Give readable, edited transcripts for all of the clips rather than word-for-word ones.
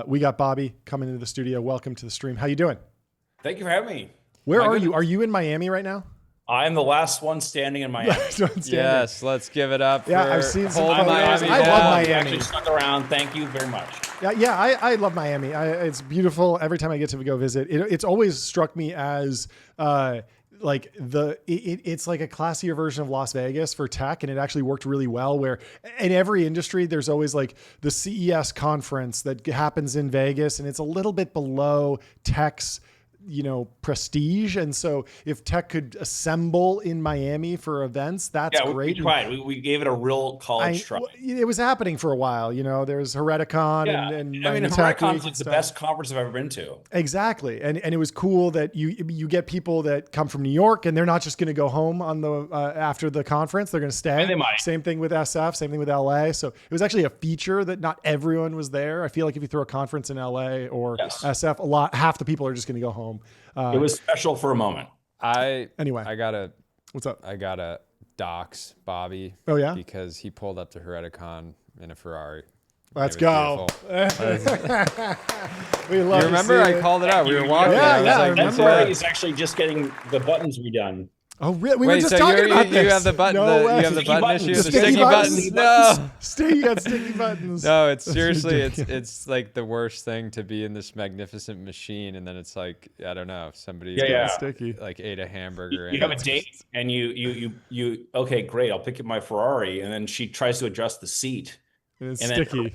We got Bobby coming into the studio. Welcome to the stream. How you doing? Thank you for having me. Where are you? Are you in Miami right now? I am the last one standing in Miami. Yes, let's give it up. Yeah, for I've seen some holding photos. Miami I love down. Miami. You actually stuck around. Thank you very much. I love Miami. It's beautiful. Every time I get to go visit, it's always struck me as like it's like a classier version of Las Vegas for tech, and it actually worked really well. Where in every industry, there's always like the CES conference that happens in Vegas, and it's a little bit below tech's prestige. And so if tech could assemble in Miami for events, that's great. We tried. We gave it a real college try. It was happening for a while. There's Hereticon and Hereticon's like the best conference I've ever been to. Exactly. And it was cool that you get people that come from New York, and they're not just going to go home on the after the conference. They're going to stay. And they might. Same thing with SF, same thing with LA. So it was actually a feature that not everyone was there. I feel like if you throw a conference in LA or SF, half the people are just going to go home. It was special for a moment. Anyway, what's up? I gotta dox Bobby. Oh yeah, because he pulled up to Hereticon in a Ferrari. Let's go. We love. You remember I called it out. We were walking. Yeah, I remember. That's why he's actually just getting the buttons redone. Oh, really? We were just talking about this. You have the button. You have the button issue. The sticky buttons. No. You got sticky buttons. No, it's seriously, it's like the worst thing to be in this magnificent machine, and then it's like, I don't know, somebody sticky, like ate a hamburger. You have a date, and you okay, great, I'll pick up my Ferrari, and then she tries to adjust the seat. And it's sticky.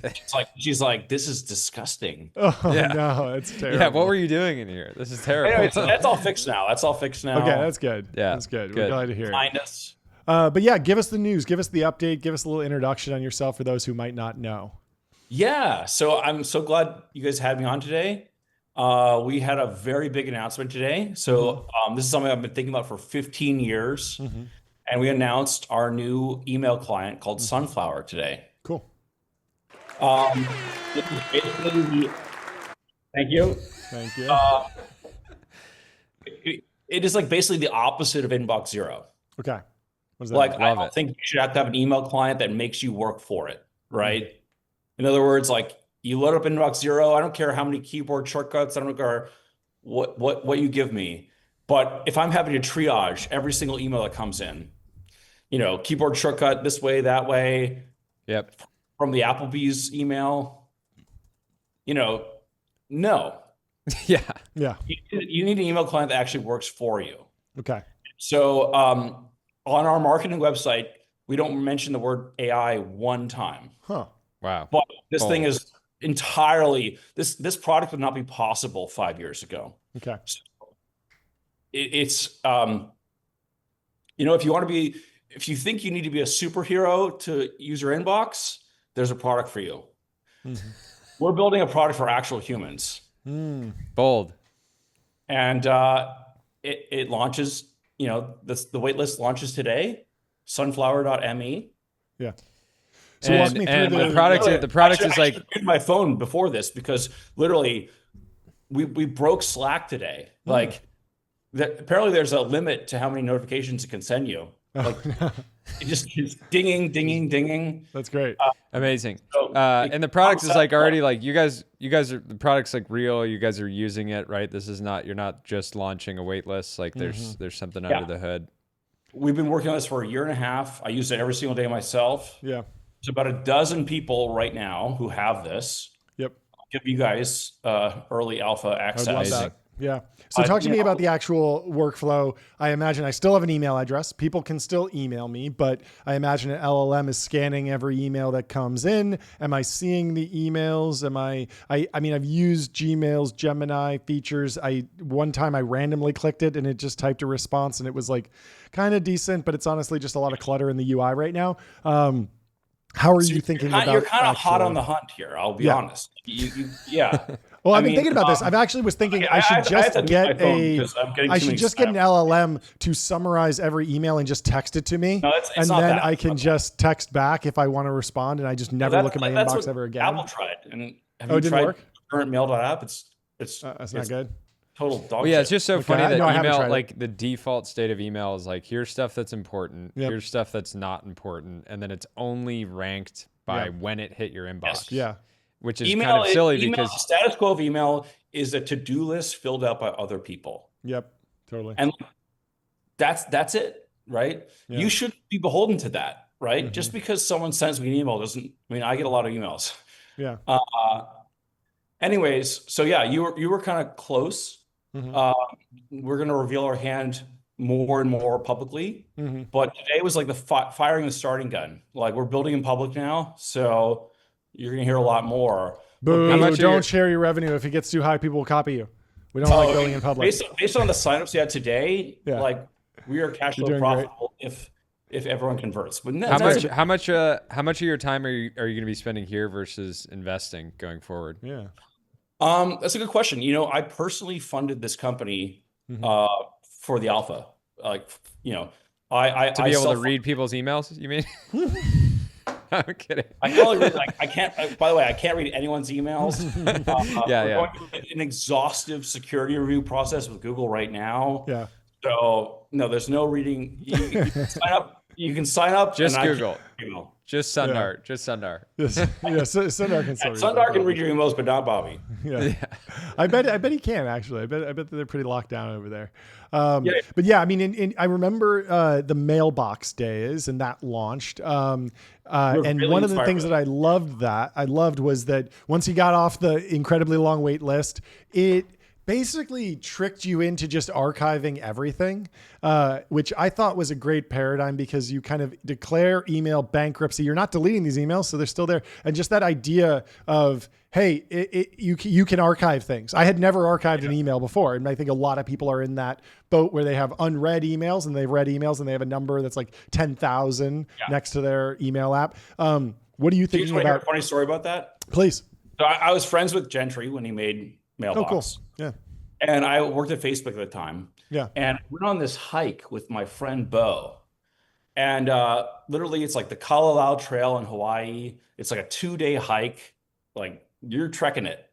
She's like, this is disgusting. Oh no, it's terrible. Yeah, what were you doing in here? This is terrible. Anyway, that's all fixed now. Okay, that's good. Yeah, that's good. We're glad to hear it. Find us. But yeah, give us the news. Give us the update. Give us a little introduction on yourself for those who might not know. Yeah, so I'm so glad you guys had me on today. We had a very big announcement today. So this is something I've been thinking about for 15 years. And we announced our new email client called Sunflower today. Cool. Thank you. Thank you. It is like basically the opposite of Inbox Zero. Okay. What does that like, mean? I don't think you should have to have an email client that makes you work for it, right? In other words, like you load up Inbox Zero. I don't care how many keyboard shortcuts. I don't care what you give me. But if I'm having to triage every single email that comes in, keyboard shortcut this way, that way. Yep. From the Applebee's email, no. Yeah. You need an email client that actually works for you. Okay. So on our marketing website, we don't mention the word AI one time. Huh. Wow. But this thing is entirely, this product would not be possible 5 years ago. Okay. So it's, if you think you need to be a superhero to use your inbox, there's a product for you. We're building a product for actual humans. Bold. And it launches, the waitlist launches today, sunflower.me. Yeah. So walk me through the product is like, I used my phone before this because literally we broke Slack today. Like apparently there's a limit to how many notifications it can send you. Like it just keeps dinging. That's great. Amazing. And the product is like already like you guys are, the product's like real. You guys are using it, right? This is not, you're not just launching a wait list. Like there's something under the hood. We've been working on this for a year and a half. I use it every single day myself. Yeah. There's about a dozen people right now who have this. Yep. I'll give you guys early alpha access. I would love that. Yeah. So talk to me about the actual workflow. I imagine I still have an email address. People can still email me, but I imagine an LLM is scanning every email that comes in. Am I seeing the emails? I mean, I've used Gmail's Gemini features. One time I randomly clicked it and it just typed a response and it was like kind of decent, but it's honestly just a lot of clutter in the UI right now. How are you thinking about? You're kind of hot on the hunt here. I'll be honest. Well, I've been thinking about this. I've actually was thinking I should just get an LLM to summarize every email and just text it to me. No, it's and not then that. I can just text back if I want to respond, and I just never look at my inbox ever again. Apple tried. And have it you didn't tried work? current mail.app? It's not good. Total dog well, yeah, it's just so funny that email, like the default state of email is like, here's stuff that's important, here's stuff that's not important, and then it's only ranked by when it hit your inbox. Yeah. which is kind of silly because status quo of email is a to-do list filled out by other people. Yep, totally. And that's it, right? Yeah. You shouldn't be beholden to that, right? Just because someone sends me an email doesn't, I mean, I get a lot of emails. Yeah. Anyways, so yeah, you were kind of close. We're going to reveal our hand more and more publicly, but today was like the firing the starting gun. Like, we're building in public now, so you're going to hear a lot more. Boo, don't share your revenue. If it gets too high, people will copy you. We don't like building in public. Based on the signups you had today, like, we are cash flow profitable if everyone converts. But no, how much of your time are you going to be spending here versus investing going forward? Yeah. That's a good question. You know, I personally funded this company for the alpha. Like, you know, I be able to read people's emails, you mean? I'm kidding. I can only read, like, I can't, by the way, I can't read anyone's emails. We're going through an exhaustive security review process with Google right now. Yeah. So no, there's no reading. You can sign up. You can sign up. Just Google. Just Sundar. Yeah. Just Sundar. Sundar can still Sundar can read your emails, but not Bobby. Yeah. I bet he can, actually. I bet they're pretty locked down over there. But yeah, I mean, I remember the mailbox days, and that launched. And really one of the things that I loved was that once he got off the incredibly long wait list, it basically tricked you into just archiving everything, which I thought was a great paradigm, because you kind of declare email bankruptcy. You're not deleting these emails, so they're still there. And just that idea of, hey, you can archive things. I had never archived an email before. And I think a lot of people are in that boat where they have unread emails, and they've read emails, and they have a number that's like 10,000 next to their email app. What do you think about? Hear a funny story about that? Please. So I was friends with Gentry when he made Mailbox. Oh, cool. Yeah. And I worked at Facebook at the time. Yeah. And I went on this hike with my friend Bo. And literally, it's like the Kalawao Trail in Hawaii. It's like a 2-day hike. Like, you're trekking it.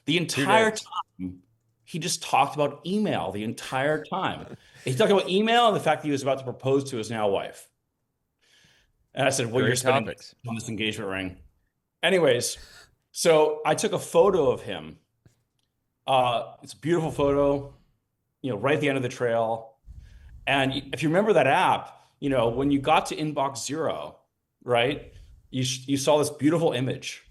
The entire time, he just talked about email the entire time. He talked about email and the fact that he was about to propose to his now wife. And I said, well, you're spending on this engagement ring. Anyways, so I took a photo of him. It's a beautiful photo, you know, right at the end of the trail. And if you remember that app, you know, when you got to inbox 0, right, you saw this beautiful image.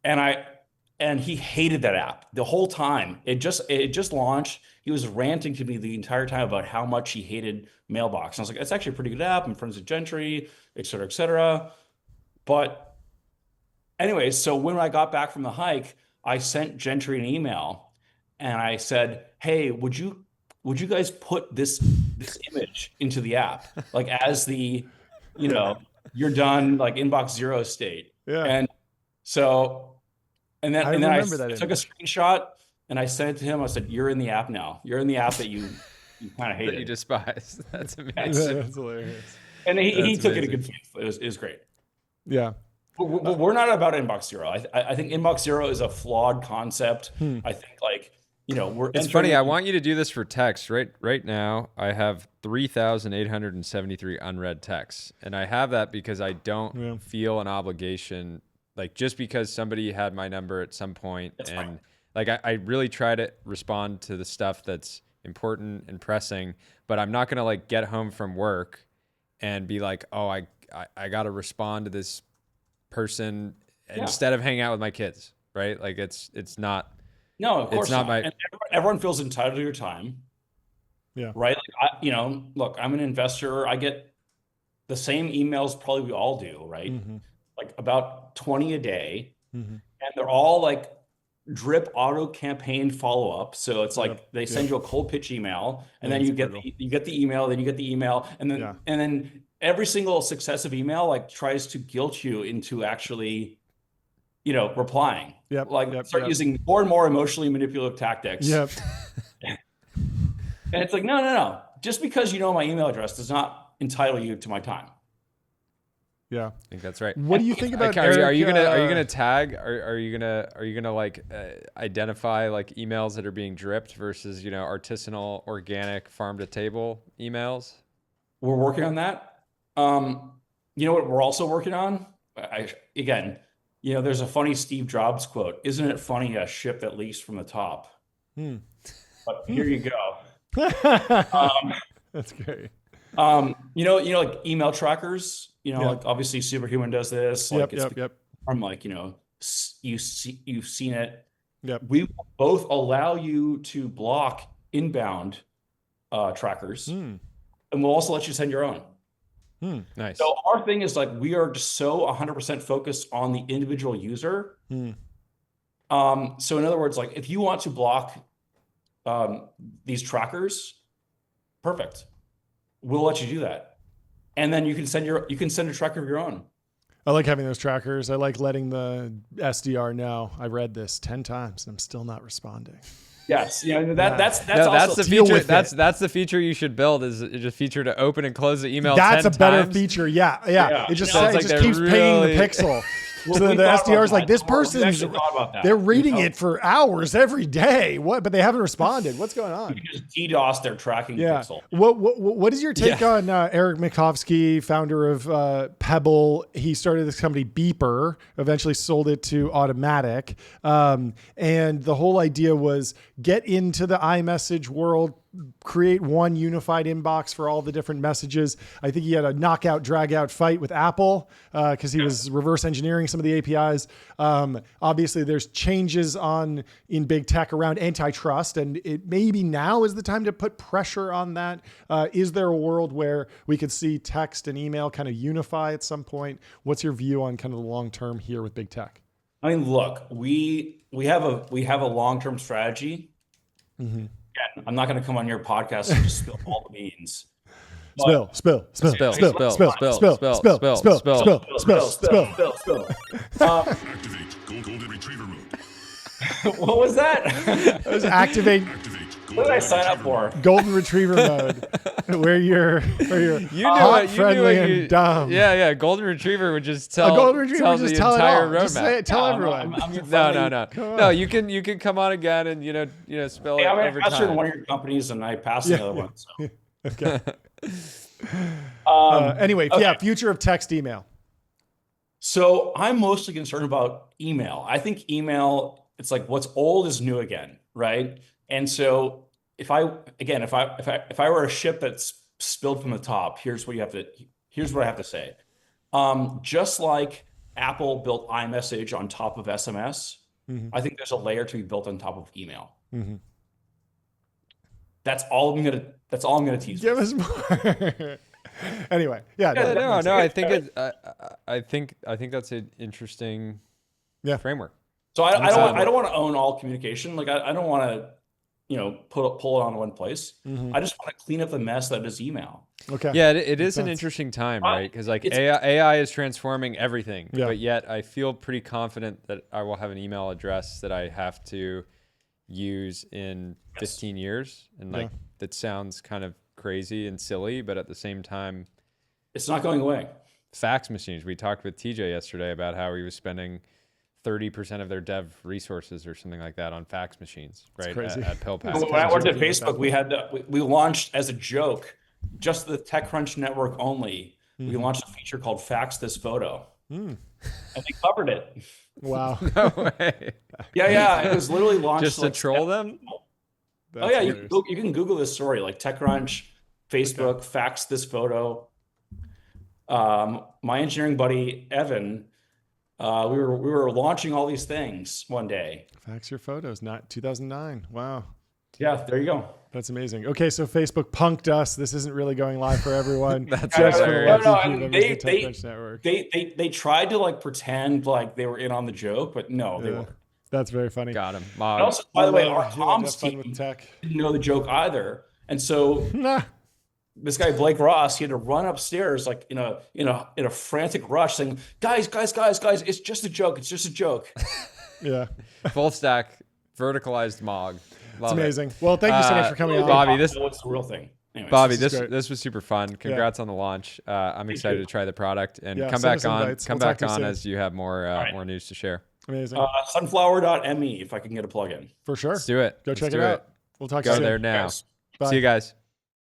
And he hated that app the whole time. It just launched. He was ranting to me the entire time about how much he hated Mailbox. And I was like, it's actually a pretty good app. I'm friends with Gentry, et cetera, et cetera. But anyway, so when I got back from the hike, I sent Gentry an email, and I said, hey, would you guys put this image into the app, like, as the, you know, you're done, like, inbox 0 state. Yeah. And so, and then I took a screenshot and I sent it to him. I said, you're in the app now. You're in the app that you kind of hated. That you despise. That's amazing. That's hilarious. And he took it in good faith. It was great. Yeah. We're not about inbox 0. I think inbox 0 is a flawed concept. I think, like, you know, it's funny. I want you to do this for text right now. I have 3,873 unread texts, and I have that because I don't feel an obligation, like, just because somebody had my number at some point. That's and fine. Like, I really try to respond to the stuff that's important and pressing, but I'm not going to, like, get home from work and be like, oh, I got to respond to this person instead of hanging out with my kids, right? Like, it's not. No, of course it's not. And everyone feels entitled to your time. Yeah. Right. Like, look, I'm an investor. I get the same emails probably we all do, right? Like about 20 a day, and they're all like drip auto campaign follow up. So it's like they send you a cold pitch email, and then you get the email, then you get the email, and then every single successive email like tries to guilt you into actually, you know, replying. Start using more and more emotionally manipulative tactics. And it's like, no. Just because you know my email address does not entitle you to my time. Yeah, I think that's right. What do you think about? Are you gonna tag? Are you gonna like identify like emails that are being dripped versus, you know, artisanal, organic, farm to table emails? We're working on that. You know what we're also working on? Again, there's a funny Steve Jobs quote. Isn't it funny a ship that leaks from the top? But here you go. That's great. Like email trackers, like obviously Superhuman does this. Like Yep. I'm like, you've seen it. Yep. We will both allow you to block inbound trackers, and we'll also let you send your own. Nice. So our thing is like, we are just so 100% focused on the individual user. So in other words, like if you want to block these trackers, perfect. We'll let you do that. And then you can send a tracker of your own. I like having those trackers. I like letting the SDR know I read this 10 times and I'm still not responding. Yes, that's that's the deal feature. with That's the feature you should build. Is a feature to open and close the email. That's 10 a better times. feature. Yeah. It just Sounds like keeps paying the pixel. Well, so the SDR is like, this person's, that. they're reading it for hours every day. But they haven't responded. What's going on? You can just DDoS their tracking pixel. What is your take on Eric Mikovsky, founder of Pebble? He started this company Beeper, eventually sold it to Automatic. And the whole idea was get into the iMessage world, create one unified inbox for all the different messages. I think he had a knockout, drag out fight with Apple because he was reverse engineering some of the APIs. Obviously, there's changes in big tech around antitrust, and it maybe now is the time to put pressure on that. Is there a world where we could see text and email kind of unify at some point? What's your view on kind of the long term here with big tech? I mean, look, we have a long-term strategy. Again, I'm not going to come on your podcast and just spill all the beans. Spill. Activate golden retriever mode. What was that? It was activate What did I sign up for? golden retriever mode, where you're hot, friendly, and dumb. Yeah. Golden retriever would just tell. A golden retriever tell just the tell it entire all. roadmap. Just say it. Tell everyone. I'm your friendly- No. You can come on again and spell Hey, it I'm an over investor in time. one of your companies, and I passed the other one. So. Okay. Anyway, okay. future of text email. So I'm mostly concerned about email. I think email, it's like what's old is new again, right? And so if I were a ship that's spilled from the top, here's what I have to say. Just like Apple built iMessage on top of SMS, I think there's a layer to be built on top of email. That's all I'm gonna tease. Give us more. Anyway, No. I think that's an interesting framework. So I don't want to own all communication. Like I don't want to, pull it on one place. I just want to clean up the mess that is email. Okay. Yeah, it is an interesting time, right? Because AI is transforming everything, but yet I feel pretty confident that I will have an email address that I have to use in 15 years, and that sounds kind of crazy and silly, but at the same time, it's not going away. Fax machines. We talked with TJ yesterday about how he was spending 30% of their dev resources or something like that on fax machines, right? At PillPack. When I worked at Facebook, we launched as a joke, just the TechCrunch network only. We launched a feature called Fax This Photo, and they covered it. Wow. No way. Yeah. It was literally launched Just to troll them. You can Google this story, like TechCrunch, Facebook, Fax This Photo. My engineering buddy Evan, we were launching all these things one day. Fax your photos, not 2009. Wow. Yeah, there you go. That's amazing. Okay, so Facebook punked us. This isn't really going live for everyone. That's just for hilarious. the No, lucky and people that use the TechCrunch network. They tried to like pretend like they were in on the joke, but no, they weren't. That's very funny. Got him. And also, by the way, our comms fun team with tech. didn't know the joke either, and so this guy Blake Ross, he had to run upstairs like in a frantic rush, saying, "Guys, it's just a joke. It's just a joke." Yeah. Full stack, verticalized MOG. Love It's amazing. Well, thank you so much for coming on. Bobby, what's the real thing? Anyways, Bobby, This is great. this was super fun. Congrats on the launch. I'm excited to try the product and Yeah, come send back us on. invites. Come We'll back talk to you on soon. as you have more news to share. Amazing. sunflower.me if I can get a plugin. For sure. Let's do it. Go Let's check do it out. We'll talk to you Go soon. there now. Guys. Bye. See you guys.